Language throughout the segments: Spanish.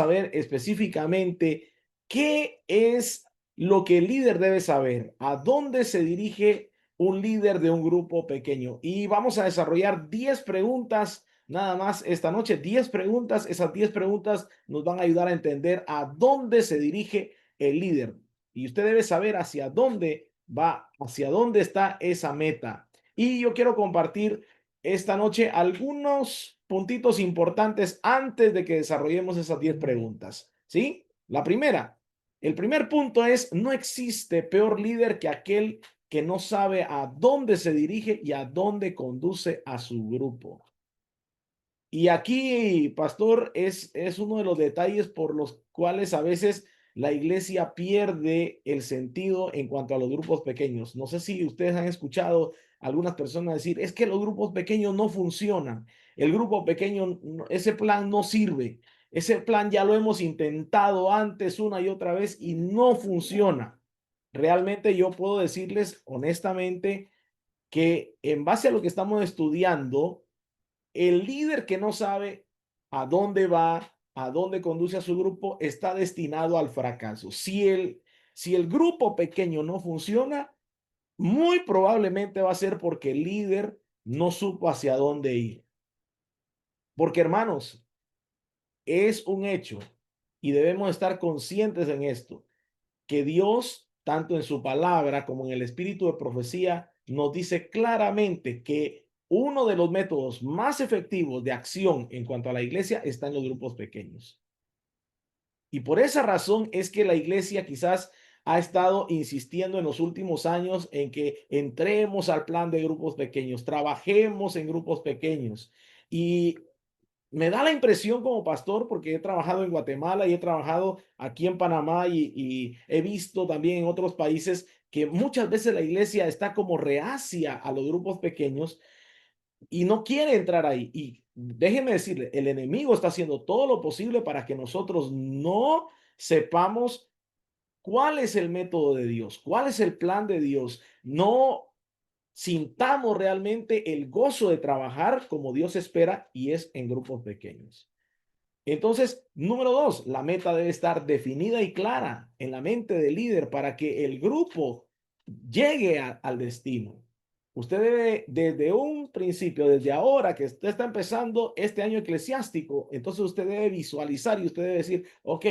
saber específicamente qué es lo que el líder debe saber, a dónde se dirige un líder de un grupo pequeño. Y vamos a desarrollar 10 preguntas nada más esta noche, 10 preguntas. Esas 10 preguntas nos van a ayudar a entender a dónde se dirige el líder. Y usted debe saber hacia dónde va, hacia dónde está esa meta. Y yo quiero compartir esta noche algunos puntitos importantes antes de que desarrollemos esas 10 preguntas. ¿Sí? La primera, el primer punto es, no existe peor líder que aquel que no sabe a dónde se dirige y a dónde conduce a su grupo. Y aquí, pastor, es uno de los detalles por los cuales a veces la iglesia pierde el sentido en cuanto a los grupos pequeños. No sé si ustedes han escuchado a algunas personas decir, es que los grupos pequeños no funcionan. El grupo pequeño, ese plan no sirve. Ese plan ya lo hemos intentado antes una y otra vez y no funciona. Realmente yo puedo decirles honestamente que en base a lo que estamos estudiando, el líder que no sabe a dónde va, a dónde conduce a su grupo, está destinado al fracaso. Si el grupo pequeño no funciona, muy probablemente va a ser porque el líder no supo hacia dónde ir. Porque, hermanos, es un hecho y debemos estar conscientes en esto, que Dios, tanto en su palabra como en el espíritu de profecía, nos dice claramente que uno de los métodos más efectivos de acción en cuanto a la iglesia está en los grupos pequeños. Y por esa razón es que la iglesia quizás ha estado insistiendo en los últimos años en que entremos al plan de grupos pequeños, trabajemos en grupos pequeños. Y me da la impresión como pastor, porque he trabajado en Guatemala y he trabajado aquí en Panamá y he visto también en otros países que muchas veces la iglesia está como reacia a los grupos pequeños y no quiere entrar ahí. Y déjeme decirle, el enemigo está haciendo todo lo posible para que nosotros no sepamos cuál es el método de Dios, cuál es el plan de Dios. No sintamos realmente el gozo de trabajar como Dios espera y es en grupos pequeños. Entonces, número dos, la meta debe estar definida y clara en la mente del líder para que el grupo llegue al destino. Usted debe, desde un principio, desde ahora que usted está empezando este año eclesiástico, entonces usted debe visualizar y usted debe decir, ok,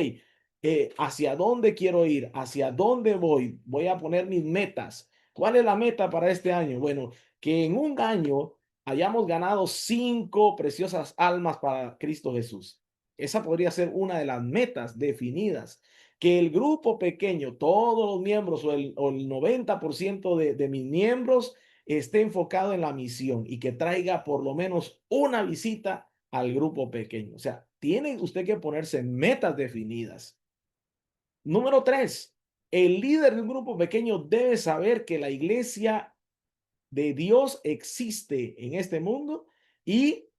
¿hacia dónde quiero ir? ¿Hacia dónde voy? Voy a poner mis metas. ¿Cuál es la meta para este año? Bueno, que en un año hayamos ganado 5 preciosas almas para Cristo Jesús. Esa podría ser una de las metas definidas. Que el grupo pequeño, todos los miembros o el 90% de mis miembros esté enfocado en la misión y que traiga por lo menos una visita al grupo pequeño. O sea, tiene usted que ponerse metas definidas. Número tres, el líder de un grupo pequeño debe saber que la iglesia de Dios existe en este mundo y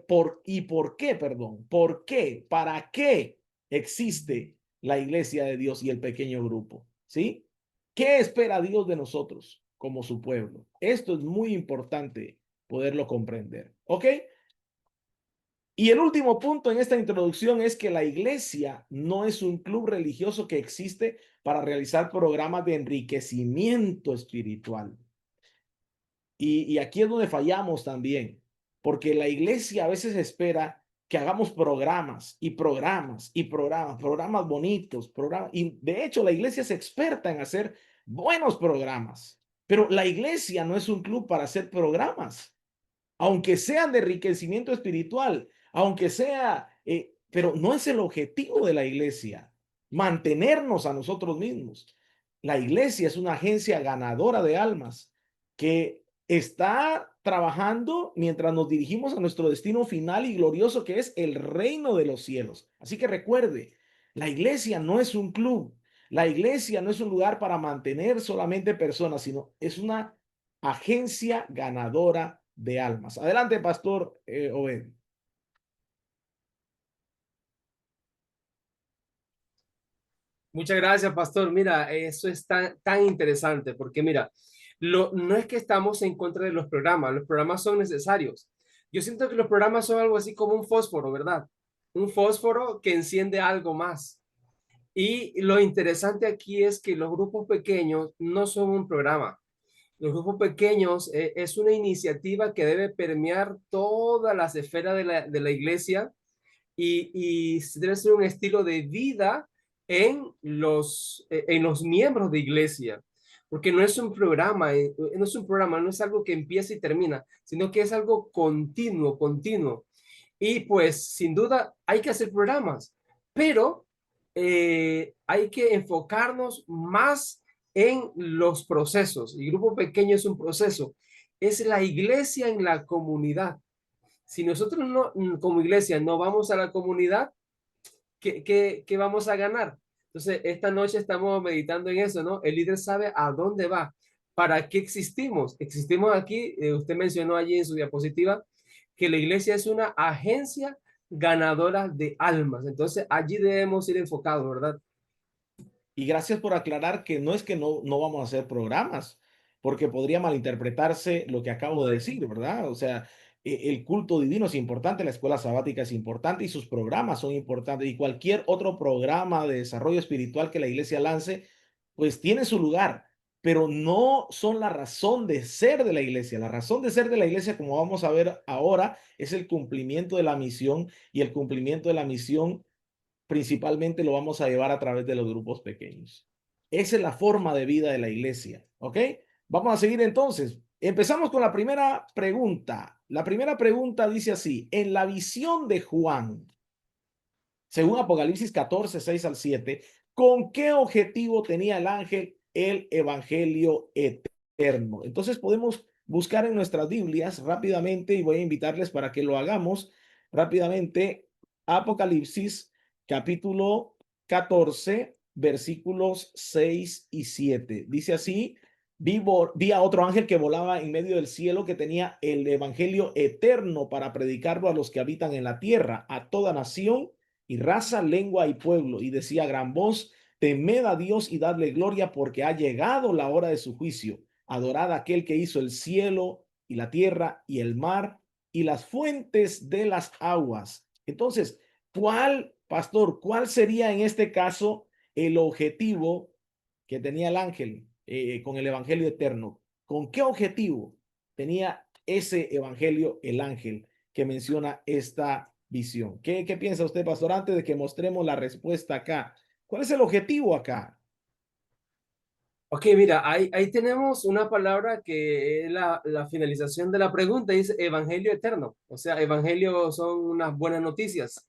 por qué, perdón, por qué, para qué existe la iglesia de Dios y el pequeño grupo, ¿sí? ¿Qué espera Dios de nosotros como su pueblo? Esto es muy importante poderlo comprender, ¿ok? Y el último punto en esta introducción es que la iglesia no es un club religioso que existe para realizar programas de enriquecimiento espiritual. Y aquí es donde fallamos también, porque la iglesia a veces espera que hagamos programas y programas y programas, programas bonitos, programas. Y de hecho la iglesia es experta en hacer buenos programas, pero la iglesia no es un club para hacer programas, aunque sean de enriquecimiento espiritual, aunque sea, pero no es el objetivo de la iglesia, mantenernos a nosotros mismos. La iglesia es una agencia ganadora de almas que está trabajando mientras nos dirigimos a nuestro destino final y glorioso, que es el reino de los cielos. Así que recuerde, la iglesia no es un club, la iglesia no es un lugar para mantener solamente personas, sino es una agencia ganadora de almas. Adelante, pastor Obed. Muchas gracias, pastor. Mira, eso es tan interesante porque mira, no es que estamos en contra de los programas son necesarios. Yo siento que los programas son algo así como un fósforo, ¿verdad? un fósforo que enciende algo más. Y lo interesante aquí es que los grupos pequeños no son un programa. Los grupos pequeños es una iniciativa que debe permear todas las esferas de la iglesia y debe ser un estilo de vida en los miembros de iglesia, porque no es un programa, no es un programa, no es algo que empieza y termina, sino que es algo continuo, continuo. Y pues sin duda hay que hacer programas, pero hay que enfocarnos más en los procesos. El grupo pequeño es un proceso, es la iglesia en la comunidad. Si nosotros no, como iglesia no vamos a la comunidad, ¿qué vamos a ganar? Entonces, esta noche estamos meditando en eso, ¿no? El líder sabe a dónde va, para qué existimos. Existimos aquí, usted mencionó allí en su diapositiva, que la iglesia es una agencia ganadora de almas. Entonces, allí debemos ir enfocados, ¿verdad? Y gracias por aclarar que no es que no vamos a hacer programas, porque podría malinterpretarse lo que acabo de decir, ¿verdad? O sea, el culto divino es importante, la escuela sabática es importante y sus programas son importantes. Y cualquier otro programa de desarrollo espiritual que la iglesia lance, pues tiene su lugar, pero no son la razón de ser de la iglesia. La razón de ser de la iglesia, como vamos a ver ahora, es el cumplimiento de la misión, y el cumplimiento de la misión principalmente lo vamos a llevar a través de los grupos pequeños. Esa es la forma de vida de la iglesia, ¿ok? Vamos a seguir entonces. Empezamos con la primera pregunta. La primera pregunta dice así: en la visión de Juan, según Apocalipsis 14, 6 al 7, ¿con qué objetivo tenía el ángel el evangelio eterno? Entonces podemos buscar en nuestras Biblias rápidamente, y voy a invitarles para que lo hagamos rápidamente. Apocalipsis capítulo 14, versículos 6 y 7. Dice así: vi a otro ángel que volaba en medio del cielo, que tenía el evangelio eterno para predicarlo a los que habitan en la tierra, a toda nación y raza, lengua y pueblo, y decía a gran voz: temed a Dios y dadle gloria, porque ha llegado la hora de su juicio. Adorad a aquel que hizo el cielo y la tierra y el mar y las fuentes de las aguas. Entonces, cuál sería en este caso el objetivo que tenía el ángel con el evangelio eterno? ¿Con qué objetivo tenía ese evangelio el ángel que menciona esta visión? ¿Qué piensa usted, pastor, antes de que mostremos la respuesta acá? ¿Cuál es el objetivo acá? Ok, mira, ahí tenemos una palabra que es la finalización de la pregunta, dice evangelio eterno. O sea, evangelio son unas buenas noticias.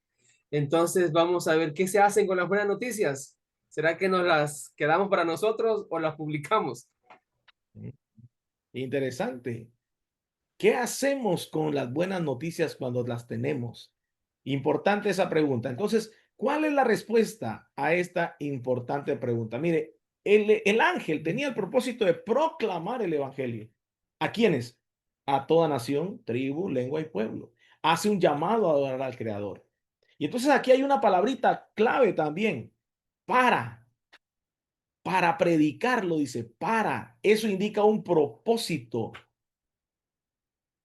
Entonces vamos a ver qué se hacen con las buenas noticias. ¿Será que nos las quedamos para nosotros o las publicamos? Interesante. ¿Qué hacemos con las buenas noticias cuando las tenemos? Importante esa pregunta. Entonces, ¿cuál es la respuesta a esta importante pregunta? Mire, el ángel tenía el propósito de proclamar el evangelio. ¿A quiénes? A toda nación, tribu, lengua y pueblo. Hace un llamado a adorar al Creador. Y entonces aquí hay una palabrita clave también: para. Para predicarlo, dice, para. Eso indica un propósito.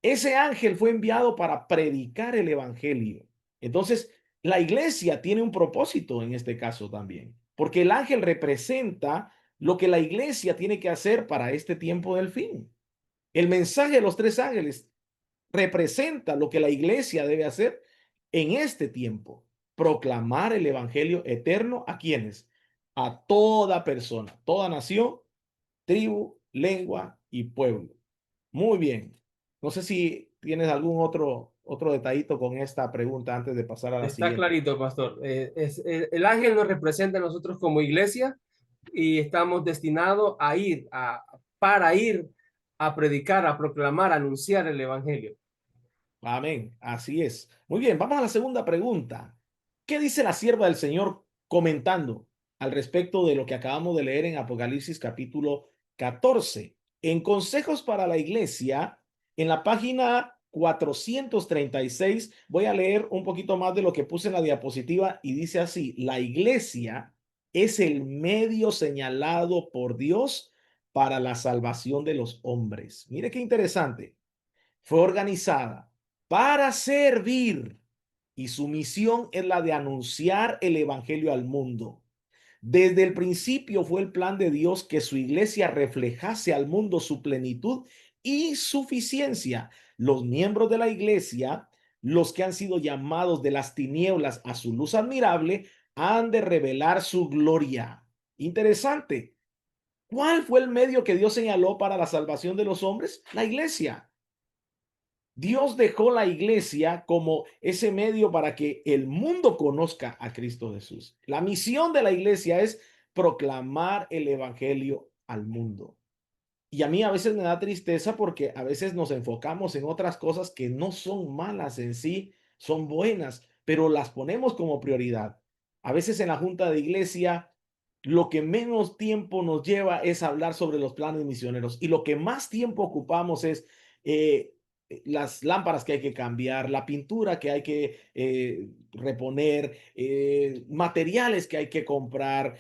Ese ángel fue enviado para predicar el evangelio. Entonces, la iglesia tiene un propósito en este caso también, porque el ángel representa lo que la iglesia tiene que hacer para este tiempo del fin. El mensaje de los tres ángeles representa lo que la iglesia debe hacer en este tiempo: proclamar el evangelio eterno a quienes, a toda persona, toda nación, tribu, lengua y pueblo. Muy bien. No sé si tienes algún otro detallito con esta pregunta antes de pasar a la Está siguiente. clarito, pastor. El ángel nos representa a nosotros como iglesia y estamos destinados para ir a predicar, a proclamar, a anunciar el evangelio. Amén. Así es. Muy bien, vamos a la segunda pregunta. ¿Qué dice la sierva del Señor comentando al respecto de lo que acabamos de leer en Apocalipsis capítulo 14? En Consejos para la Iglesia, en la página 436, voy a leer un poquito más de lo que puse en la diapositiva, y dice así: la iglesia es el medio señalado por Dios para la salvación de los hombres. Mire qué interesante. Fue organizada para servir. y su misión es la de anunciar el evangelio al mundo. Desde el principio fue el plan de Dios que su iglesia reflejase al mundo su plenitud y suficiencia. Los miembros de la iglesia, los que han sido llamados de las tinieblas a su luz admirable, han de revelar su gloria. Interesante. ¿Cuál fue el medio que Dios señaló para la salvación de los hombres? La iglesia. Dios dejó la iglesia como ese medio para que el mundo conozca a Cristo Jesús. La misión de la iglesia es proclamar el evangelio al mundo. Y a mí a veces me da tristeza porque a veces nos enfocamos en otras cosas que no son malas en sí, son buenas, pero las ponemos como prioridad. A veces en la junta de iglesia lo que menos tiempo nos lleva es hablar sobre los planes misioneros y lo que más tiempo ocupamos es eh, las lámparas que hay que cambiar, la pintura que hay que reponer, materiales que hay que comprar,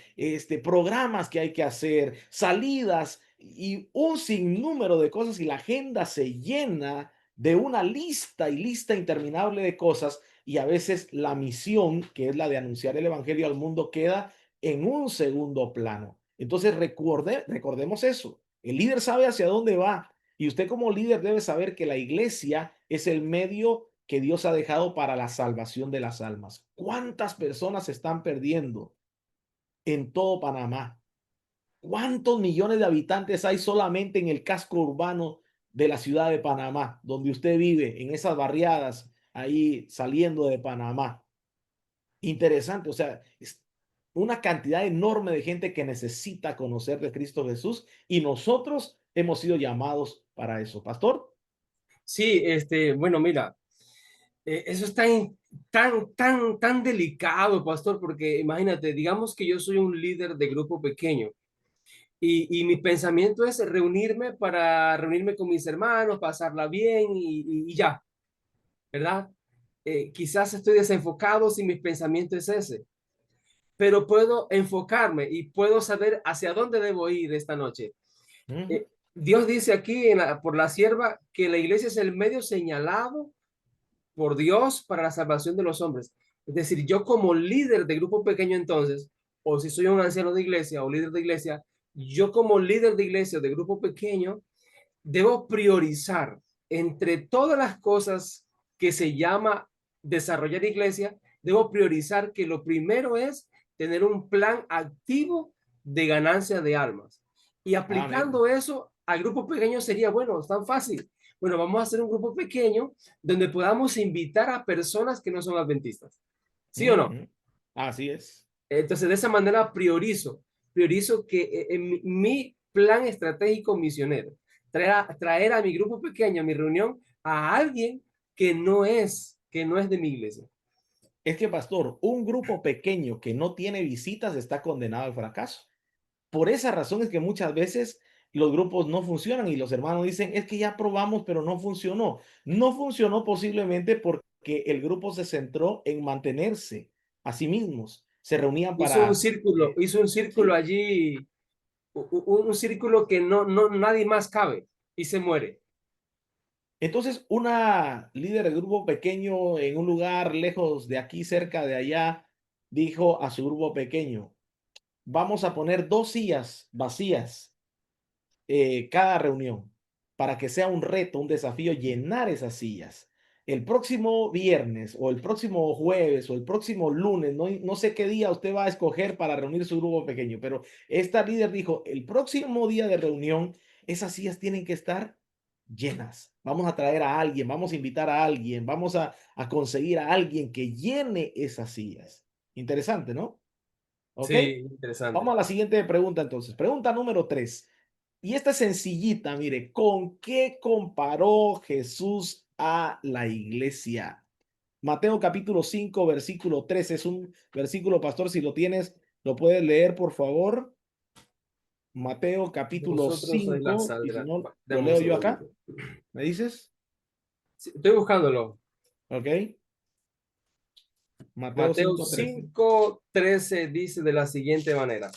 programas que hay que hacer, salidas y un sinnúmero de cosas y la agenda se llena de una lista y lista interminable de cosas y a veces la misión, que es la de anunciar el evangelio al mundo, queda en un segundo plano. Entonces recordemos eso. El líder sabe hacia dónde va y usted como líder debe saber que la iglesia es el medio que Dios ha dejado para la salvación de las almas. ¿Cuántas personas se están perdiendo en todo Panamá? ¿Cuántos millones de habitantes hay solamente en el casco urbano de la ciudad de Panamá, donde usted vive, en esas barriadas ahí saliendo de Panamá? Interesante, o sea, es una cantidad enorme de gente que necesita conocer de Cristo Jesús y nosotros hemos sido llamados para eso. Pastor. Sí, bueno, mira, eso es tan delicado, pastor, porque imagínate, digamos que yo soy un líder de grupo pequeño y mi pensamiento es reunirme para reunirme con mis hermanos, pasarla bien y ya, ¿verdad? Quizás estoy desenfocado si mi pensamiento es ese, pero puedo enfocarme y puedo saber hacia dónde debo ir esta noche. Ujú. Dios dice aquí por la sierva que la iglesia es el medio señalado por Dios para la salvación de los hombres. Es decir, yo como líder de grupo pequeño entonces, o si soy un anciano de iglesia o líder de iglesia, yo como líder de iglesia o de grupo pequeño, debo priorizar entre todas las cosas que se llama desarrollar iglesia, debo priorizar que lo primero es tener un plan activo de ganancia de almas. Y Amén. aplicando eso al grupo pequeño sería, bueno, es tan fácil. Bueno, vamos a hacer un grupo pequeño donde podamos invitar a personas que no son adventistas. ¿Sí o no? Ujú. Así es. Entonces, de esa manera priorizo que en mi plan estratégico misionero, traer a mi grupo pequeño, a mi reunión, a alguien que no es de mi iglesia. Es que, pastor, un grupo pequeño que no tiene visitas está condenado al fracaso. Por esa razón es que muchas veces los grupos no funcionan y los hermanos dicen, es que ya probamos, pero no funcionó. No funcionó posiblemente porque el grupo se centró en mantenerse a sí mismos. Se reunían para... Hizo un círculo sí. allí, un círculo que nadie más cabe y se muere. Entonces, una líder de grupo pequeño en un lugar lejos de aquí, cerca de allá, dijo a su grupo pequeño, vamos a poner 2 sillas vacías cada reunión para que sea un reto, un desafío llenar esas sillas. El próximo viernes o el próximo jueves o el próximo lunes, no sé qué día usted va a escoger para reunir su grupo pequeño, pero esta líder dijo, el próximo día de reunión, esas sillas tienen que estar llenas. Vamos a traer a alguien, vamos a invitar a alguien, vamos a conseguir a alguien que llene esas sillas. Interesante, ¿no? ¿Ok? Sí, Vamos interesante. a la siguiente pregunta entonces. Pregunta número 3. Y esta es sencillita, mire, ¿con qué comparó Jesús a la iglesia? Mateo capítulo 5, versículo 13. Es un versículo, pastor, si lo tienes, lo puedes leer, por favor. Mateo capítulo Vosotros sois la 5, sal y de si la... no, lo Dame un leo yo acá. segundito. ¿Me dices? Sí, estoy buscándolo. Ok. Mateo Mateo 5, 13. 5:13 dice de la siguiente manera.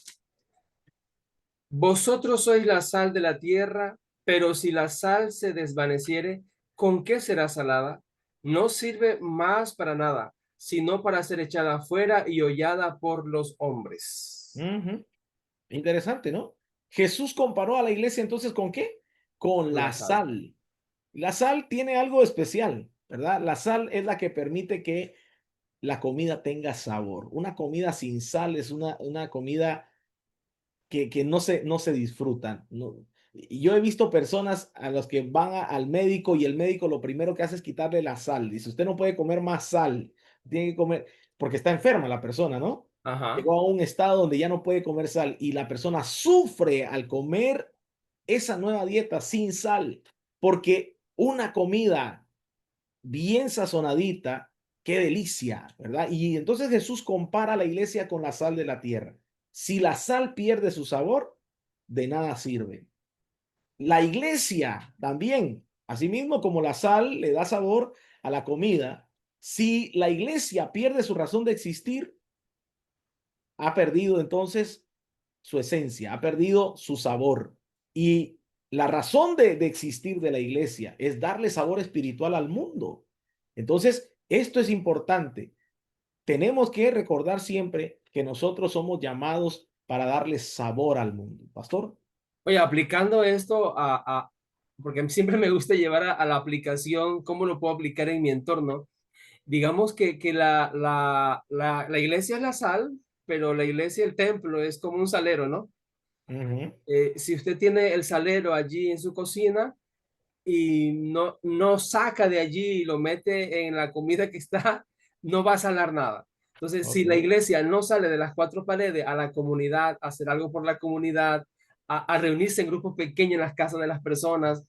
Vosotros sois la sal de la tierra, pero si la sal se desvaneciere, ¿con qué será salada? No sirve más para nada, sino para ser echada afuera y hollada por los hombres. Ujú. Interesante, ¿no? Jesús comparó a la iglesia entonces ¿con qué? Con Con la la sal. sal. La sal tiene algo especial, ¿verdad? La sal es la que permite que la comida tenga sabor. Una comida sin sal es una comida que no se disfrutan. No. Y yo he visto personas a las que van al médico y el médico lo primero que hace es quitarle la sal. Dice, usted no puede comer más sal, tiene que comer, porque está enferma la persona, ¿no? Ajá. Llegó a un estado donde ya no puede comer sal y la persona sufre al comer esa nueva dieta sin sal, porque una comida bien sazonadita, qué delicia, ¿verdad? Y entonces Jesús compara la iglesia con la sal de la tierra. Si la sal pierde su sabor, de nada sirve. La iglesia también, asimismo como la sal le da sabor a la comida, si la iglesia pierde su razón de existir, ha perdido entonces su esencia, ha perdido su sabor. Y la razón de existir de la iglesia es darle sabor espiritual al mundo. Entonces, esto es importante. Tenemos que recordar siempre que nosotros somos llamados para darle sabor al mundo. Pastor. Oye, aplicando esto porque siempre me gusta llevar a la aplicación, cómo lo puedo aplicar en mi entorno. Digamos que la iglesia es la sal, pero la iglesia, el templo, es como un salero, ¿no? Ujú. Si usted tiene el salero allí en su cocina y no saca de allí y lo mete en la comida que está, no va a salar nada. Entonces, si la Ok. iglesia no sale de las cuatro paredes a la comunidad, a hacer algo por la comunidad, a reunirse en grupos pequeños en las casas de las personas,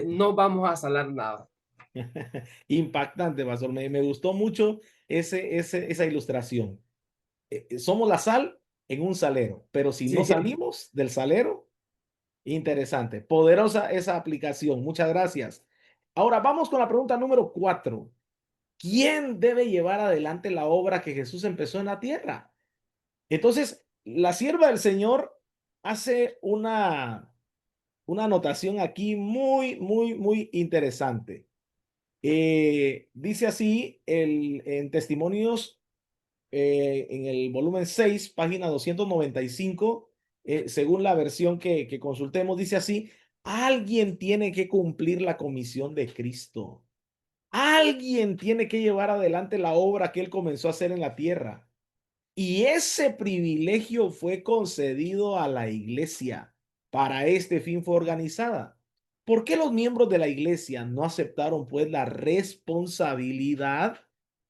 no vamos a salar nada. Impactante, pastor. Me gustó mucho esa ilustración. Somos la sal en un salero, pero si no Sí. salimos del salero, interesante. Poderosa esa aplicación. Muchas gracias. Ahora vamos con la pregunta número 4. ¿Quién debe llevar adelante la obra que Jesús empezó en la tierra? Entonces, la sierva del Señor hace una anotación aquí muy, muy, muy interesante. Dice así en Testimonios, en el volumen 6 página 295, según la versión que consultemos, dice así, alguien tiene que cumplir la comisión de Cristo. Alguien tiene que llevar adelante la obra que él comenzó a hacer en la tierra. Y ese privilegio fue concedido a la iglesia. Para este fin fue organizada. ¿Por qué los miembros de la iglesia no aceptaron pues la responsabilidad?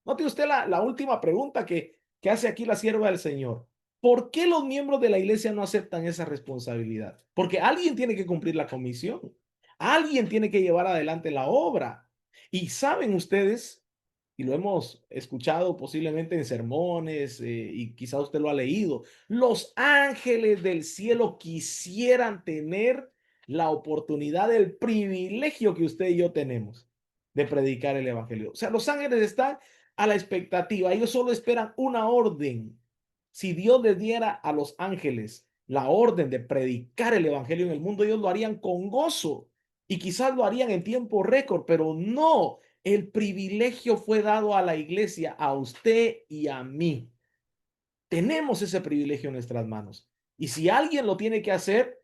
Note usted la última pregunta que hace aquí la sierva del Señor. ¿Por qué los miembros de la iglesia no aceptan esa responsabilidad? Porque alguien tiene que cumplir la comisión. Alguien tiene que llevar adelante la obra. Y saben ustedes, y lo hemos escuchado posiblemente en sermones, y quizá usted lo ha leído, los ángeles del cielo quisieran tener la oportunidad, el privilegio que usted y yo tenemos de predicar el evangelio. O sea, los ángeles están a la expectativa, ellos solo esperan una orden. Si Dios les diera a los ángeles la orden de predicar el evangelio en el mundo, ellos lo harían con gozo y quizás lo harían en tiempo récord, pero no, el privilegio fue dado a la iglesia, a usted y a mí. Tenemos ese privilegio en nuestras manos. Y si alguien lo tiene que hacer,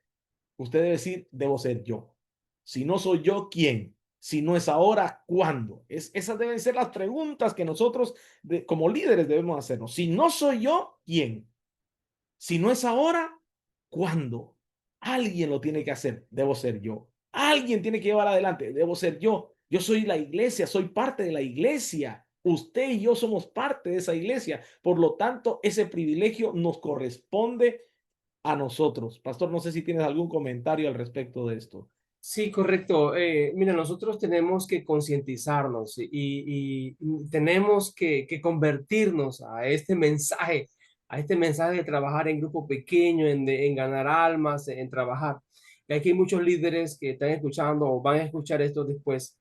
usted debe decir, debo ser yo. Si no soy yo, ¿quién? Si no es ahora, ¿cuándo? Esas deben ser las preguntas que nosotros como líderes debemos hacernos. Si no soy yo, ¿quién? Si no es ahora, ¿cuándo? Alguien lo tiene que hacer, debo ser yo. Alguien tiene que llevar adelante, debo ser yo. Yo soy la iglesia, soy parte de la iglesia. Usted y yo somos parte de esa iglesia. Por lo tanto, ese privilegio nos corresponde a nosotros. Pastor, no sé si tienes algún comentario al respecto de esto. Sí, correcto. Mira, nosotros tenemos que concientizarnos y tenemos que convertirnos a este mensaje de trabajar en grupo pequeño, en ganar almas, en trabajar. Y aquí hay muchos líderes que están escuchando o van a escuchar esto después,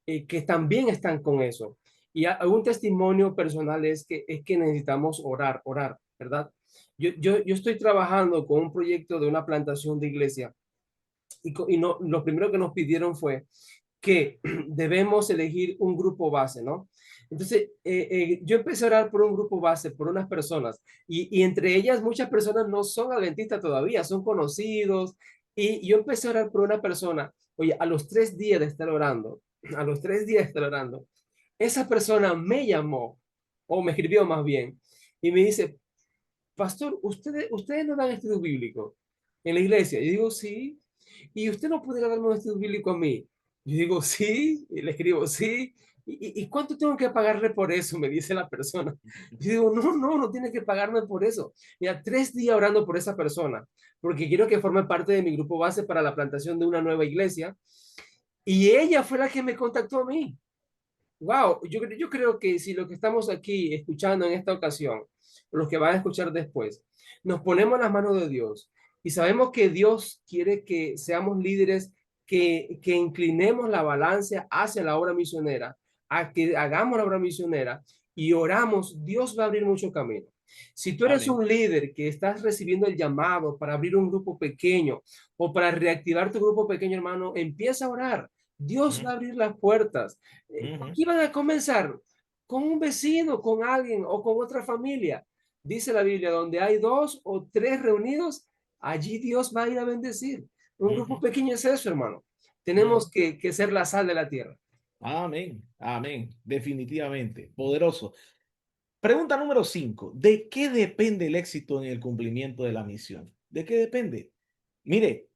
que también están con eso. Y un testimonio personal es que necesitamos orar, ¿verdad? Yo estoy trabajando con un proyecto de una plantación de iglesia y no, lo primero que nos pidieron fue que debemos elegir un grupo base, ¿no? Entonces, yo empecé a orar por un grupo base, por unas personas, y entre ellas muchas personas no son adventistas todavía, son conocidos, y yo empecé a orar por una persona, oye, a los 3 días de estar orando, a los 3 días de estar orando, esa persona me llamó, o me escribió más bien, y me dice, pastor, ustedes no dan estudio bíblico en la iglesia. Yo digo, sí. ¿Y usted no pudiera darme un estudio bíblico a mí? Yo digo, sí. Y le escribo, sí. ¿Y cuánto tengo que pagarle por eso? Me dice la persona. Yo digo, no, no, no tiene que pagarme por eso. Ya 3 días orando por esa persona, porque quiero que forme parte de mi grupo base para la plantación de una nueva iglesia. Y ella fue la que me contactó a mí. Wow, yo creo que si lo que estamos aquí escuchando en esta ocasión, los que van a escuchar después, nos ponemos en las manos de Dios y sabemos que Dios quiere que seamos líderes, que inclinemos la balanza hacia la obra misionera, a que hagamos la obra misionera y oramos, Dios va a abrir mucho camino. Si tú eres Amén. un líder que estás recibiendo el llamado para abrir un grupo pequeño o para reactivar tu grupo pequeño, hermano, empieza a orar. Dios va a Ujú, abrir las puertas. ujú, Aquí van a comenzar con un vecino, con alguien o con otra familia. Dice la Biblia, donde hay 2 o 3 reunidos, allí Dios va a ir a bendecir. Un grupo ujú, pequeño es eso, hermano. Tenemos ujú. que ser la sal de la tierra. Amén, amén, definitivamente, poderoso. Pregunta número 5. ¿De qué depende el éxito en el cumplimiento de la misión? ¿De qué depende? Mire,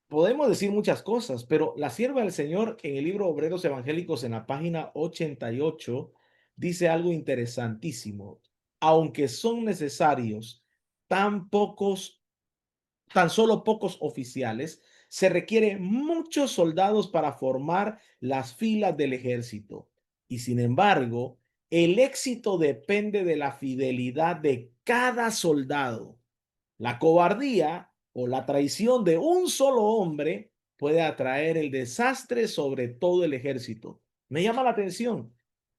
podemos decir muchas cosas, pero la sierva del Señor en el libro Obreros Evangélicos en la página 88 dice algo interesantísimo. Aunque son necesarios tan pocos, tan solo pocos oficiales, se requieren muchos soldados para formar las filas del ejército. Y sin embargo, el éxito depende de la fidelidad de cada soldado. La cobardía o la traición de un solo hombre puede atraer el desastre sobre todo el ejército. Me llama la atención.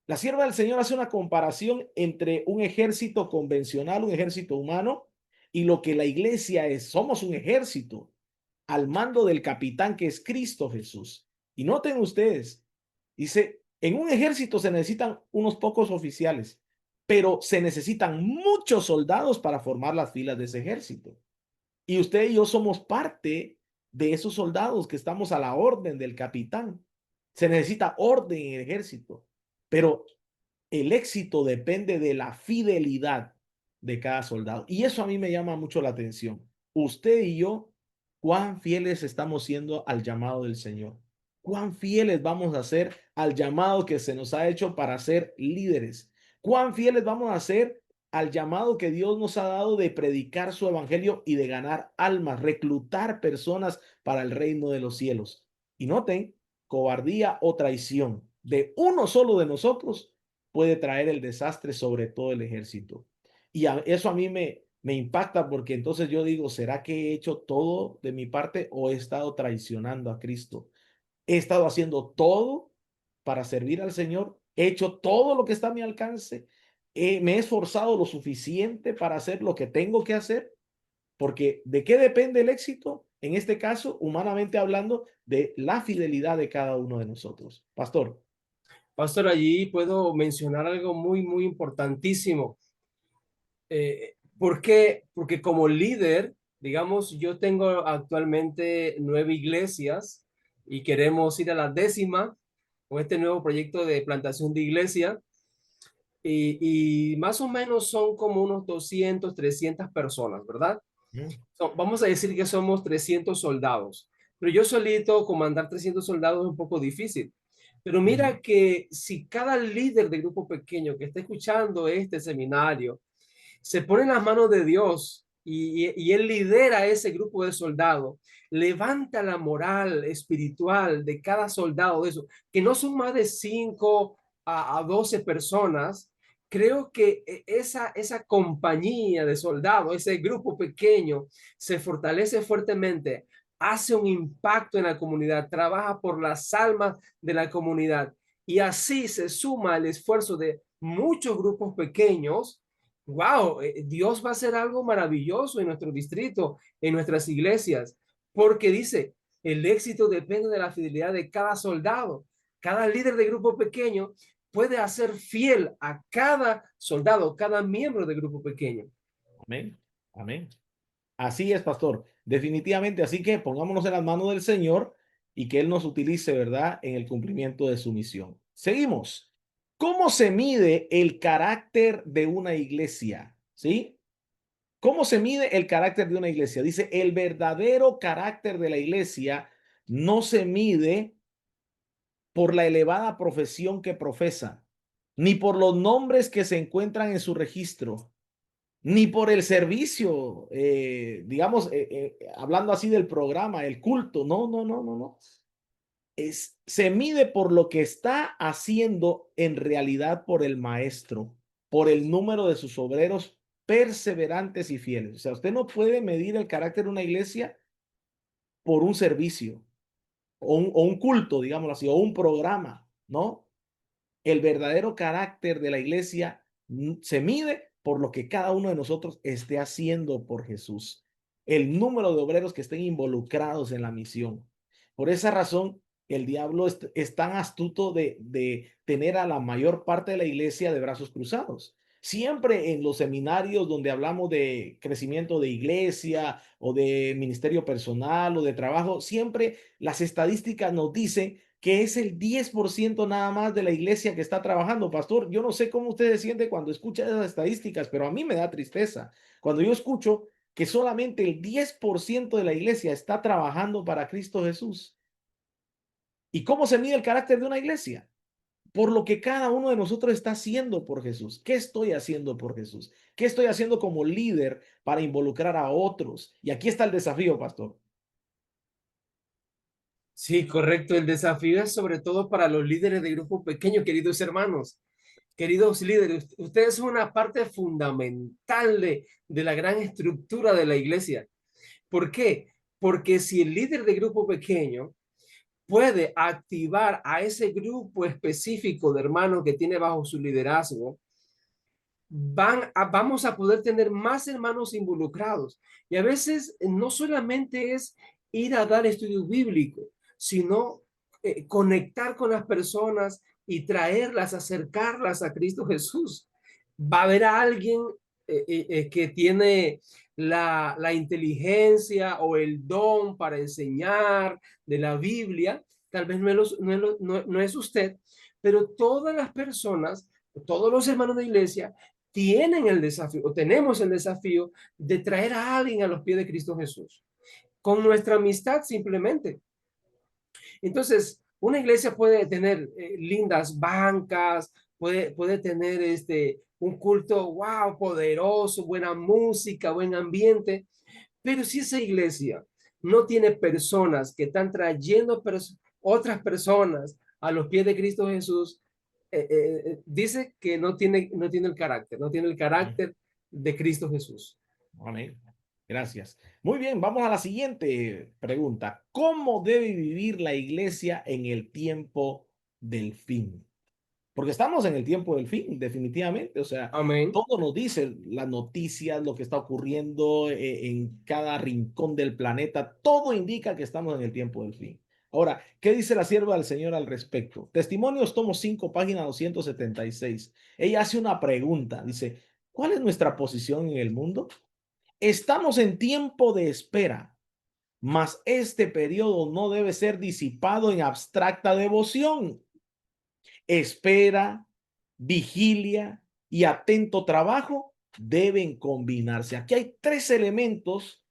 La sierva del Señor hace una comparación entre un ejército convencional, un ejército humano, y lo que la iglesia es. Somos un ejército al mando del capitán que es Cristo Jesús. Y noten ustedes, dice, en un ejército se necesitan unos pocos oficiales, pero se necesitan muchos soldados para formar las filas de ese ejército. Y usted y yo somos parte de esos soldados que estamos a la orden del capitán. Se necesita orden en el ejército, pero el éxito depende de la fidelidad de cada soldado. Y eso a mí me llama mucho la atención. Usted y yo, cuán fieles estamos siendo al llamado del Señor. Cuán fieles vamos a ser al llamado que se nos ha hecho para ser líderes. Cuán fieles vamos a ser al llamado que Dios nos ha dado de predicar su evangelio y de ganar almas, reclutar personas para el reino de los cielos. Y noten, cobardía o traición de uno solo de nosotros puede traer el desastre sobre todo el ejército. Y eso a mí me impacta porque entonces yo digo, ¿será que he hecho todo de mi parte o he estado traicionando a Cristo? He estado haciendo todo para servir al Señor, he hecho todo lo que está a mi alcance, me he esforzado lo suficiente para hacer lo que tengo que hacer, porque ¿de qué depende el éxito? En este caso, humanamente hablando, de la fidelidad de cada uno de nosotros. Pastor. Pastor, allí puedo mencionar algo muy, muy importantísimo. ¿Por qué? Porque como líder, digamos, yo tengo actualmente 9 iglesias y queremos ir a la 10ª con este nuevo proyecto de plantación de iglesia. Y más o menos son como unos 200, 300 personas, ¿verdad? Mm, Vamos a decir que somos 300 soldados, pero yo solito comandar 300 soldados es un poco difícil. Pero ujú, mira que si cada líder de grupo pequeño que está escuchando este seminario se pone en las manos de Dios y él lidera ese grupo de soldados, levanta la moral espiritual de cada soldado de eso, que no son más de 5 a 12 personas. Creo que esa compañía de soldados, ese grupo pequeño, se fortalece fuertemente, hace un impacto en la comunidad, trabaja por las almas de la comunidad y así se suma el esfuerzo de muchos grupos pequeños. Wow, Dios va a hacer algo maravilloso en nuestro distrito, en nuestras iglesias, porque dice, el éxito depende de la fidelidad de cada soldado, cada líder de grupo pequeño puede hacer fiel a cada soldado, cada miembro del grupo pequeño. Amén. Amén. Así es, pastor. Definitivamente. Así que pongámonos en las manos del Señor y que Él nos utilice, ¿verdad?, en el cumplimiento de su misión. Seguimos. ¿Cómo se mide el carácter de una iglesia? ¿Sí? ¿Cómo se mide el carácter de una iglesia? Dice, el verdadero carácter de la iglesia no se mide por la elevada profesión que profesa, ni por los nombres que se encuentran en su registro, ni por el servicio, digamos, hablando así del programa, el culto. No, no, no, no, no. Se mide por lo que está haciendo en realidad por el maestro, por el número de sus obreros perseverantes y fieles. O sea, usted no puede medir el carácter de una iglesia por un servicio o un culto, digámoslo así, o un programa, ¿no? El verdadero carácter de la iglesia se mide por lo que cada uno de nosotros esté haciendo por Jesús. El número de obreros que estén involucrados en la misión. Por esa razón, el diablo es tan astuto de tener a la mayor parte de la iglesia de brazos cruzados. Siempre en los seminarios donde hablamos de crecimiento de iglesia o de ministerio personal o de trabajo, siempre las estadísticas nos dicen que es el 10% nada más de la iglesia que está trabajando. Pastor, yo no sé cómo usted se siente cuando escucha esas estadísticas, pero a mí me da tristeza. Cuando yo escucho que solamente el 10% de la iglesia está trabajando para Cristo Jesús. ¿Y cómo se mide el carácter de una iglesia? Por lo que cada uno de nosotros está haciendo por Jesús. ¿Qué estoy haciendo por Jesús? ¿Qué estoy haciendo como líder para involucrar a otros? Y aquí está el desafío, pastor. Sí, correcto. El desafío es sobre todo para los líderes de grupo pequeño, queridos hermanos. Queridos líderes, ustedes son una parte fundamental de la gran estructura de la iglesia. ¿Por qué? Porque si el líder de grupo pequeño puede activar a ese grupo específico de hermanos que tiene bajo su liderazgo, vamos a poder tener más hermanos involucrados. Y a veces no solamente es ir a dar estudio bíblico, sino conectar con las personas y traerlas, acercarlas a Cristo Jesús. Va a haber alguien que tiene la inteligencia o el don para enseñar de la Biblia. Tal vez no es usted, pero todas las personas, todos los hermanos de iglesia tienen el desafío, o tenemos el desafío de traer a alguien a los pies de Cristo Jesús, con nuestra amistad simplemente. Entonces, una iglesia puede tener lindas bancas, puede tener un culto, wow, poderoso, buena música, buen ambiente, pero si esa iglesia no tiene personas que están trayendo otras personas a los pies de Cristo Jesús, dice que no tiene el carácter, no tiene el carácter de Cristo Jesús. Amén. Gracias. Muy bien, vamos a la siguiente pregunta. ¿Cómo debe vivir la iglesia en el tiempo del fin? Porque estamos en el tiempo del fin, definitivamente. O sea, Amén. todo nos dice las noticias, lo que está ocurriendo en cada rincón del planeta. Todo indica que estamos en el tiempo del fin. Ahora, ¿qué dice la sierva del Señor al respecto? Testimonios, tomo 5, página 276. Ella hace una pregunta. Dice, ¿cuál es nuestra posición en el mundo? Estamos en tiempo de espera, mas este periodo no debe ser disipado en abstracta devoción. Espera, vigilia y atento trabajo deben combinarse. Aquí hay tres elementos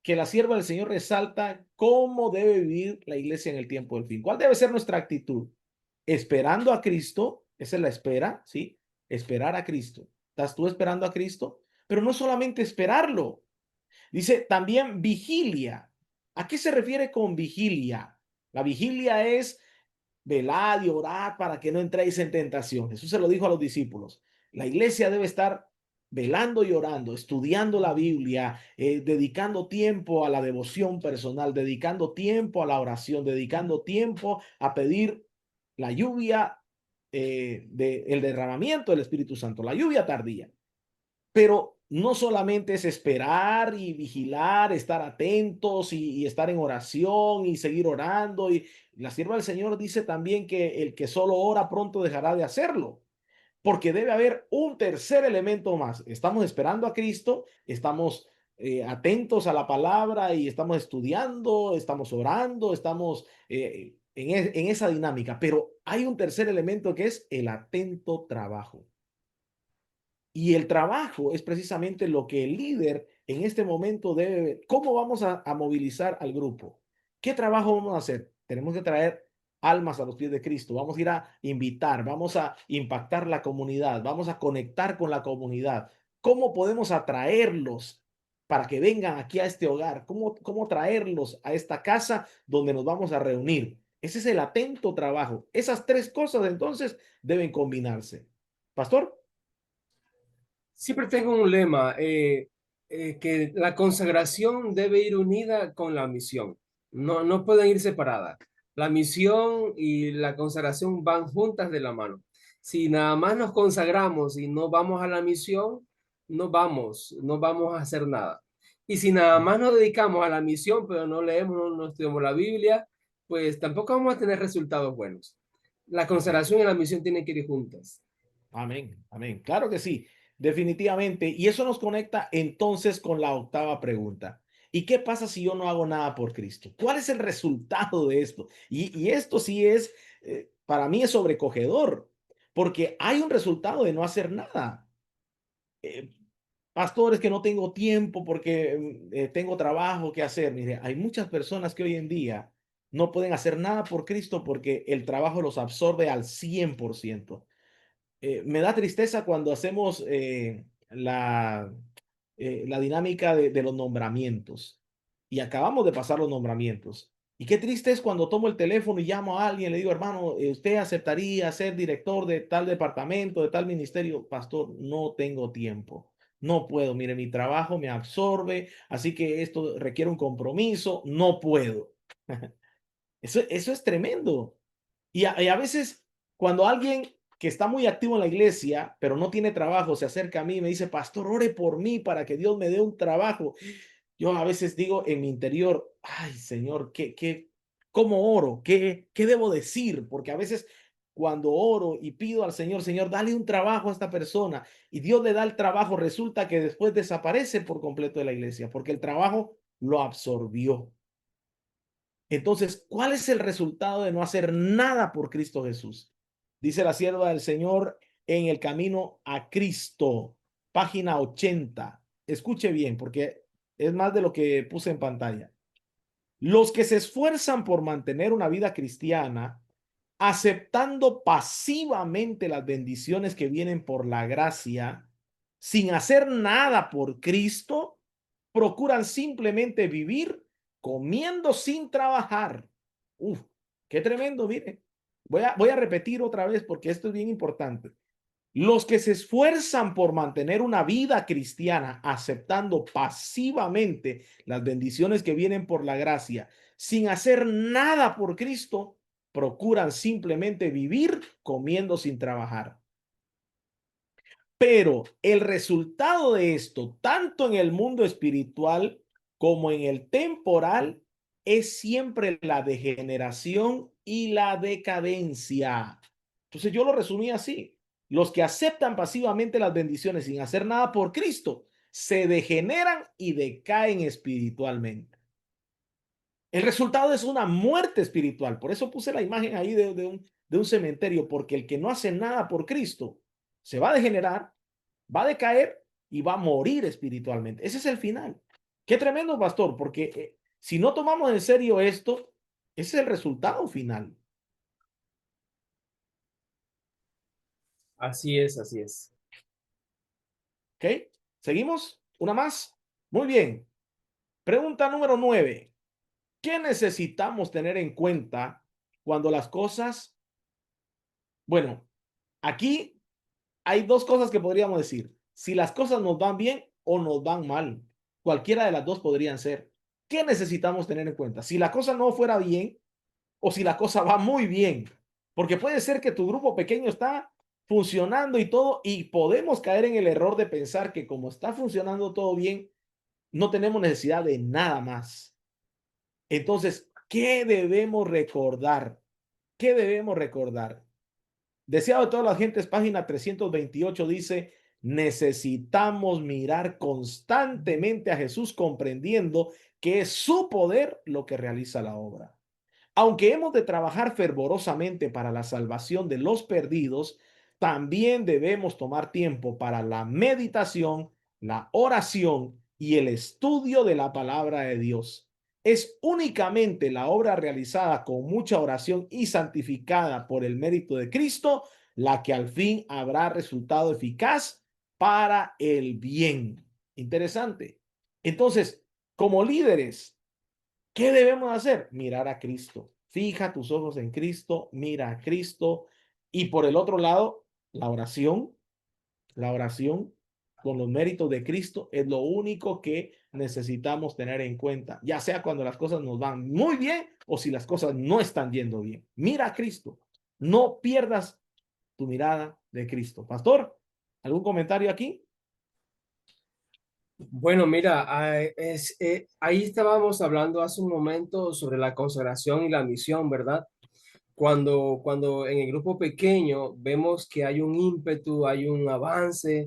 que la sierva del Señor resalta cómo debe vivir la iglesia en el tiempo del fin. ¿Cuál debe ser nuestra actitud? Esperando a Cristo, esa es la espera, ¿sí? Esperar a Cristo. ¿Estás tú esperando a Cristo? Pero no solamente esperarlo. Dice también vigilia. ¿A qué se refiere con vigilia? La vigilia es velad y orad para que no entréis en tentación. Jesús se lo dijo a los discípulos. La iglesia debe estar velando y orando, estudiando la Biblia, dedicando tiempo a la devoción personal, dedicando tiempo a la oración, dedicando tiempo a pedir la lluvia, el derramamiento del Espíritu Santo, la lluvia tardía. Pero no solamente es esperar y vigilar, estar atentos y estar en oración y seguir orando. Y la sierva del Señor dice también que el que solo ora pronto dejará de hacerlo, porque debe haber un tercer elemento más. Estamos esperando a Cristo, estamos atentos a la palabra y estamos estudiando, estamos orando, estamos en esa dinámica, pero hay un tercer elemento que es el atento trabajo. Y el trabajo es precisamente lo que el líder en este momento debe ver. ¿Cómo vamos a movilizar al grupo? ¿Qué trabajo vamos a hacer? Tenemos que traer almas a los pies de Cristo. Vamos a ir a invitar, vamos a impactar la comunidad, vamos a conectar con la comunidad. ¿Cómo podemos atraerlos para que vengan aquí a este hogar? ¿Cómo traerlos a esta casa donde nos vamos a reunir? Ese es el atento trabajo. Esas tres cosas entonces deben combinarse. Pastor. Siempre tengo un lema, que la consagración debe ir unida con la misión. No, no pueden ir separadas. La misión y la consagración van juntas de la mano. Si nada más nos consagramos y no vamos a la misión, no vamos a hacer nada. Y si nada más nos dedicamos a la misión, pero no leemos, no estudiamos la Biblia, pues tampoco vamos a tener resultados buenos. La Así. consagración y la misión tienen que ir juntas. Amén, amén. Claro que sí, definitivamente. Y eso nos conecta entonces con la octava pregunta. ¿Y qué pasa si yo no hago nada por Cristo? ¿Cuál es el resultado de esto? Y esto sí es, para mí es sobrecogedor, porque hay un resultado de no hacer nada. Eh, Pastores, que no tengo tiempo porque tengo trabajo que hacer. Mire, hay muchas personas que hoy en día no pueden hacer nada por Cristo porque el trabajo los absorbe al 100%. Me da tristeza cuando hacemos la dinámica de los nombramientos y acabamos de pasar los nombramientos. Y qué triste es cuando tomo el teléfono y llamo a alguien, le digo, hermano, ¿usted aceptaría ser director de tal departamento, de tal ministerio? Pastor, no tengo tiempo. No puedo, mire, mi trabajo me absorbe, así que esto requiere un compromiso, no puedo. Eso es tremendo. Y a veces, cuando alguien que está muy activo en la iglesia, pero no tiene trabajo, se acerca a mí y me dice, pastor, ore por mí para que Dios me dé un trabajo. Yo a veces digo en mi interior, ay, Señor, ¿cómo oro? ¿Qué debo decir? Porque a veces cuando oro y pido al Señor, Señor, dale un trabajo a esta persona y Dios le da el trabajo, resulta que después desaparece por completo de la iglesia porque el trabajo lo absorbió. Entonces, ¿cuál es el resultado de no hacer nada por Cristo Jesús? Dice la sierva del Señor en el camino a Cristo, página 80. Escuche bien, porque es más de lo que puse en pantalla. Los que se esfuerzan por mantener una vida cristiana, aceptando pasivamente las bendiciones que vienen por la gracia, sin hacer nada por Cristo, procuran simplemente vivir comiendo sin trabajar. Uf, qué tremendo, mire. Voy a repetir otra vez porque esto es bien importante. Los que se esfuerzan por mantener una vida cristiana, aceptando pasivamente las bendiciones que vienen por la gracia, sin hacer nada por Cristo, procuran simplemente vivir comiendo sin trabajar. Pero el resultado de esto, tanto en el mundo espiritual como en el temporal, es siempre la degeneración y la decadencia. Entonces yo lo resumí así. Los que aceptan pasivamente las bendiciones sin hacer nada por Cristo, se degeneran y decaen espiritualmente. El resultado es una muerte espiritual. Por eso puse la imagen ahí de un cementerio, porque el que no hace nada por Cristo se va a degenerar, va a decaer y va a morir espiritualmente. Ese es el final. Qué tremendo, pastor, porque si no tomamos en serio esto, ese es el resultado final. Así es, así es. ¿Ok? ¿Seguimos? ¿Una más? Muy bien. Pregunta número 9. ¿Qué necesitamos tener en cuenta cuando las cosas, bueno, aquí hay dos cosas que podríamos decir. Si las cosas nos van bien o nos van mal. Cualquiera de las dos podrían ser. ¿Qué necesitamos tener en cuenta? Si la cosa no fuera bien o si la cosa va muy bien. Porque puede ser que tu grupo pequeño está funcionando y todo, y podemos caer en el error de pensar que como está funcionando todo bien, no tenemos necesidad de nada más. Entonces, ¿qué debemos recordar? ¿Qué debemos recordar? Deseado de todas las gentes, página 328 dice, necesitamos mirar constantemente a Jesús comprendiendo que es su poder lo que realiza la obra. Aunque hemos de trabajar fervorosamente para la salvación de los perdidos, también debemos tomar tiempo para la meditación, la oración y el estudio de la palabra de Dios. Es únicamente la obra realizada con mucha oración y santificada por el mérito de Cristo la que al fin habrá resultado eficaz para el bien. Interesante. Entonces, como líderes, ¿qué debemos hacer? Mirar a Cristo. Fija tus ojos en Cristo, mira a Cristo. Y por el otro lado, la oración con los méritos de Cristo es lo único que necesitamos tener en cuenta, ya sea cuando las cosas nos van muy bien o si las cosas no están yendo bien. Mira a Cristo. No pierdas tu mirada de Cristo. Pastor, ¿algún comentario aquí? Bueno, mira, ahí estábamos hablando hace un momento sobre la consagración y la misión, ¿verdad? Cuando en el grupo pequeño vemos que hay un ímpetu, hay un avance,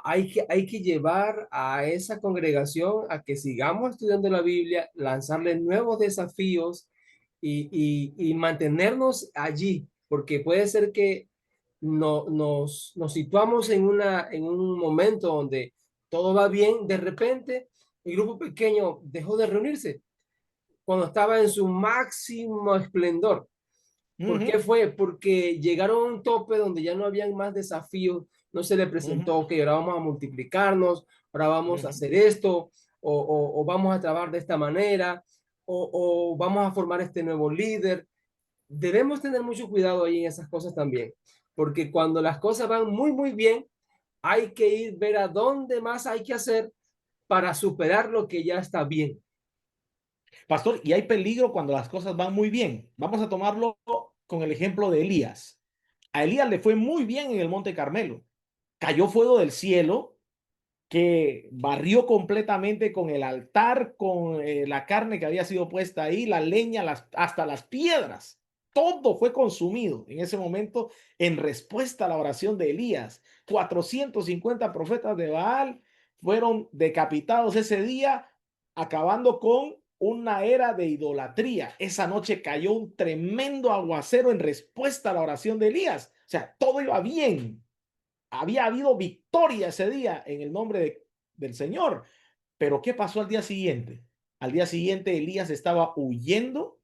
hay que llevar a esa congregación a que sigamos estudiando la Biblia, lanzarle nuevos desafíos y mantenernos allí, porque puede ser que nos situamos en un momento donde todo va bien, de repente el grupo pequeño dejó de reunirse cuando estaba en su máximo esplendor. Uh ¿Por qué -huh, fue? Porque llegaron a un tope donde ya no habían más desafíos, no se le uh -huh, presentó que ahora vamos a multiplicarnos, ahora uh vamos a -huh. hacer esto, o vamos a trabajar de esta manera, o vamos a formar este nuevo líder. Debemos tener mucho cuidado ahí en esas cosas también, porque cuando las cosas van muy, muy bien, hay que ir ver a dónde más hay que hacer para superar lo que ya está bien. Pastor, y hay peligro cuando las cosas van muy bien. Vamos a tomarlo con el ejemplo de Elías. A Elías le fue muy bien en el Monte Carmelo. Cayó fuego del cielo que barrió completamente con el altar, con la carne que había sido puesta ahí, la leña, hasta las piedras. Todo fue consumido en ese momento en respuesta a la oración de Elías. 450 profetas de Baal fueron decapitados ese día, acabando con una era de idolatría. Esa noche cayó un tremendo aguacero en respuesta a la oración de Elías. O sea, todo iba bien, había habido victoria ese día en el nombre del Señor. Pero ¿qué pasó al día siguiente? Al día siguiente Elías estaba huyendo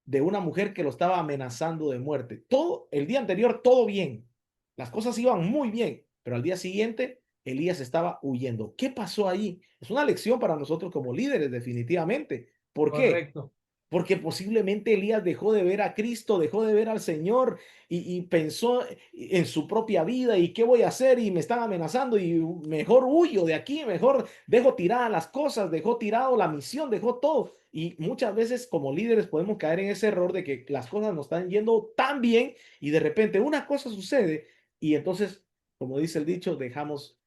de una mujer que lo estaba amenazando de muerte. Todo el día anterior, todo bien. Las cosas iban muy bien, pero al día siguiente Elías estaba huyendo. ¿Qué pasó ahí? Es una lección para nosotros como líderes, definitivamente. ¿Por qué? Correcto. Porque posiblemente Elías dejó de ver a Cristo, dejó de ver al Señor y pensó en su propia vida y qué voy a hacer y me están amenazando y mejor huyo de aquí, mejor dejo tiradas las cosas, dejó tirado la misión, dejó todo. Y muchas veces como líderes podemos caer en ese error de que las cosas nos están yendo tan bien y de repente una cosa sucede y entonces, como dice el dicho, dejamos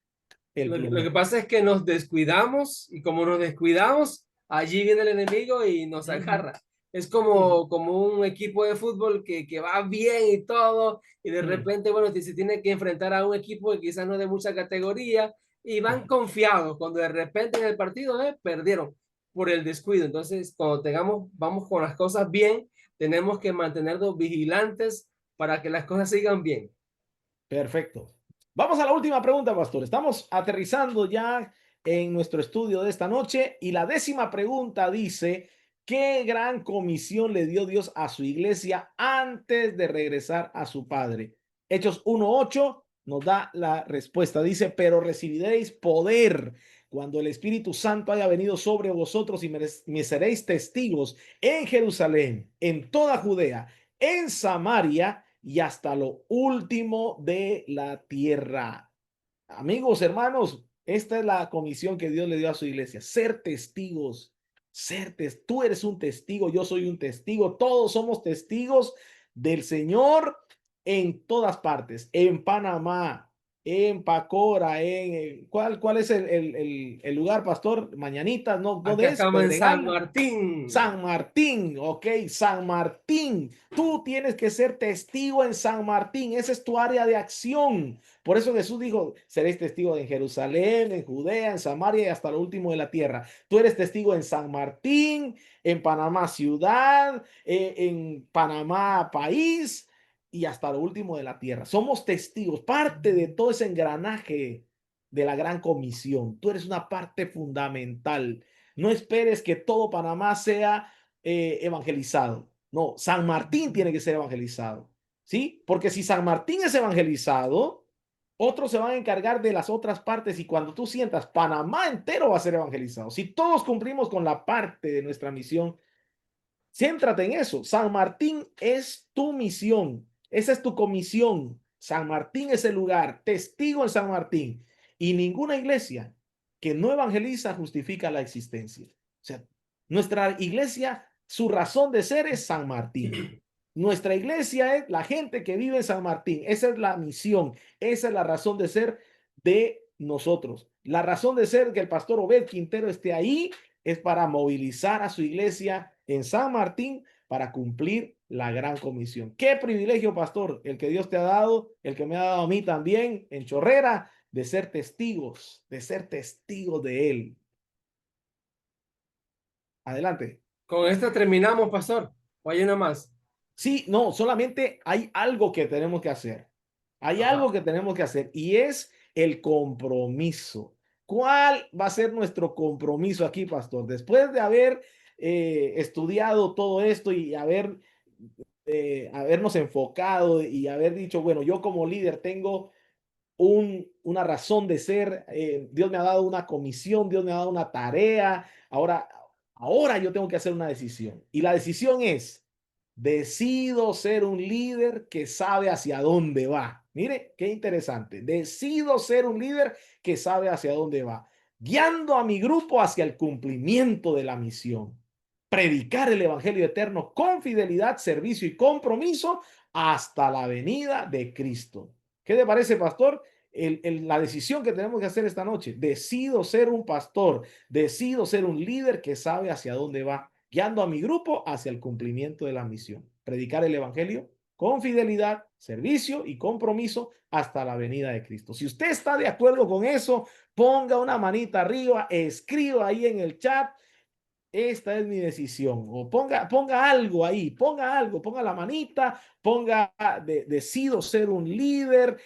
el Lo que plumero. pasa es que nos descuidamos y como nos descuidamos, allí viene el enemigo y nos Ujú, agarra. Es ujú, como un equipo de fútbol que va bien y todo, y de ujú. repente, bueno, se tiene que enfrentar a un equipo que quizás no es de mucha categoría y van confiados, cuando de repente en el partido perdieron por el descuido. Entonces, cuando tengamos, vamos con las cosas bien, tenemos que mantenernos vigilantes para que las cosas sigan bien. Perfecto. Vamos a la última pregunta, pastor. Estamos aterrizando ya en nuestro estudio de esta noche y la 10ª pregunta dice, ¿qué gran comisión le dio Dios a su iglesia antes de regresar a su Padre? Hechos 1:8 nos da la respuesta. Dice, pero recibiréis poder cuando el Espíritu Santo haya venido sobre vosotros y me seréis testigos en Jerusalén, en toda Judea, en Samaria y hasta lo último de la tierra. Amigos, hermanos, esta es la comisión que Dios le dio a su iglesia, ser testigos, tú eres un testigo, yo soy un testigo, todos somos testigos del Señor en todas partes, en Panamá, en Pacora, ¿cuál es el lugar, pastor? Mañanitas, ¿no? Acá ¿Dónde es? estamos en San Pedregal. Martín. San Martín, ok, San Martín. Tú tienes que ser testigo en San Martín. Esa es tu área de acción. Por eso Jesús dijo, seréis testigo en Jerusalén, en Judea, en Samaria y hasta lo último de la tierra. Tú eres testigo en San Martín, en Panamá ciudad, en Panamá país y hasta lo último de la tierra. Somos testigos, parte de todo ese engranaje de la gran comisión. Tú eres una parte fundamental. No esperes que todo Panamá sea evangelizado. No, San Martín tiene que ser evangelizado. ¿Sí? Porque si San Martín es evangelizado, otros se van a encargar de las otras partes y cuando tú sientas, Panamá entero va a ser evangelizado. Si todos cumplimos con la parte de nuestra misión, céntrate en eso. San Martín es tu misión. Esa es tu comisión. San Martín es el lugar. Testigo en San Martín. Y ninguna iglesia que no evangeliza justifica la existencia. O sea, nuestra iglesia, su razón de ser es San Martín. Nuestra iglesia es la gente que vive en San Martín. Esa es la misión. Esa es la razón de ser de nosotros. La razón de ser que el pastor Obed Quintero esté ahí es para movilizar a su iglesia en San Martín para cumplir la gran comisión. Qué privilegio, pastor, el que Dios te ha dado, el que me ha dado a mí también en Chorrera, de ser testigos de Él. Adelante. Con esto terminamos, pastor. O hay una más. Sí, no, solamente hay algo que tenemos que hacer. Hay Ajá. algo que tenemos que hacer y es el compromiso. ¿Cuál va a ser nuestro compromiso aquí, pastor? Después de haber estudiado todo esto y habernos enfocado y haber dicho, bueno, yo como líder tengo una razón de ser, Dios me ha dado una comisión, Dios me ha dado una tarea, ahora yo tengo que hacer una decisión. Y la decisión es, decido ser un líder que sabe hacia dónde va. Mire, qué interesante. Decido ser un líder que sabe hacia dónde va, guiando a mi grupo hacia el cumplimiento de la misión. Predicar el evangelio eterno con fidelidad, servicio y compromiso hasta la venida de Cristo. ¿Qué te parece, pastor? La decisión que tenemos que hacer esta noche. Decido ser un pastor, decido ser un líder que sabe hacia dónde va, guiando a mi grupo hacia el cumplimiento de la misión. Predicar el evangelio con fidelidad, servicio y compromiso hasta la venida de Cristo. Si usted está de acuerdo con eso, ponga una manita arriba, escriba ahí en el chat, esta es mi decisión. O ponga algo ahí, ponga la manita, decido ser un líder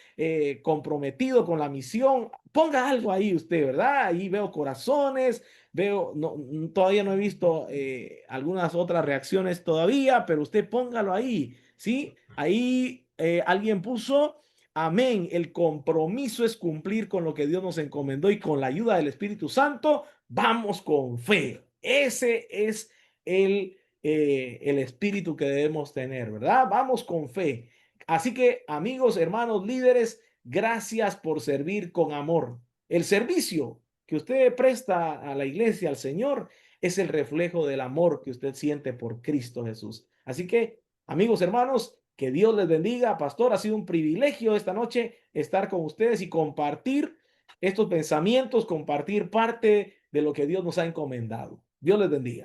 comprometido con la misión. Ponga algo ahí usted, ¿verdad? Ahí veo corazones, no, todavía no he visto algunas otras reacciones todavía, pero usted póngalo ahí, ¿sí? Ahí alguien puso, amén, el compromiso es cumplir con lo que Dios nos encomendó y con la ayuda del Espíritu Santo, vamos con fe. Ese es el espíritu que debemos tener, ¿verdad? Vamos con fe. Así que, amigos, hermanos, líderes, gracias por servir con amor. El servicio que usted presta a la iglesia, al Señor, es el reflejo del amor que usted siente por Cristo Jesús. Así que, amigos, hermanos, que Dios les bendiga. Pastor, ha sido un privilegio esta noche estar con ustedes y compartir estos pensamientos, compartir parte de lo que Dios nos ha encomendado. Dios les bendiga.